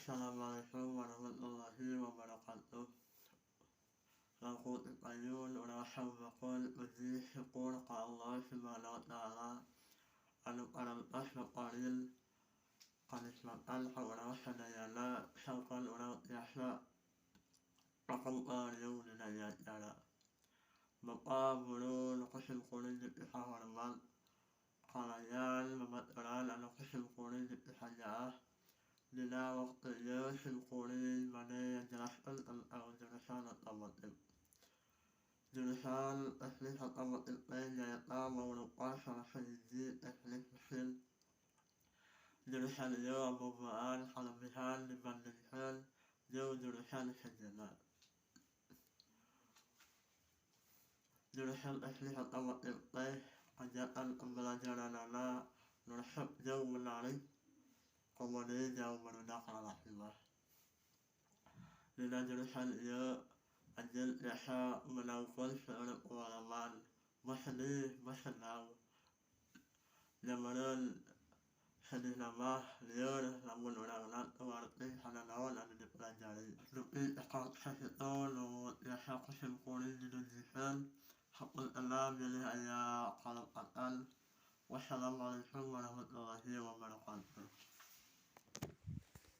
Assalamualaikum warahmatullahi wabarakatuh. Laku ayun ora hawakul uji syukur ka Allah subhanahu wa ta'ala anu karampas makaril kanismatan ka orang sadayana sangkan orang biasa akan kariung dina acara Bapak Guru nu kesimkurin di pihak hormat kalayan mematuran anu kesimkurin di pihak jaah dina waktu ieu simkurin bade jelaskeun tentang jurusan otomotif. Jurusan teknik otomotif teh nyaeta mangrupa salah sahiji teknik mesin. Jurusan ieu bobogohan kalebihan dibandingkeun jeung jurusan sejenna. Jurusan teknik otomotif teh kajian pembelajaranna nu resep jeung menarik komodi jauh barudak lalaki mah. Dina jurusan ieu anjeun biasa menaungkeun seueur pengalaman sedih senang. Jameureun sedihna mah lieur lamun urangna teu ngarti hananaon anu dipelajari. Dupi ekor sakitu nu biasa kusimkurin didujikeun hapuntenna bilih aya kalempatan. Wassalamualaikum warahmatullahi wabarakatuh.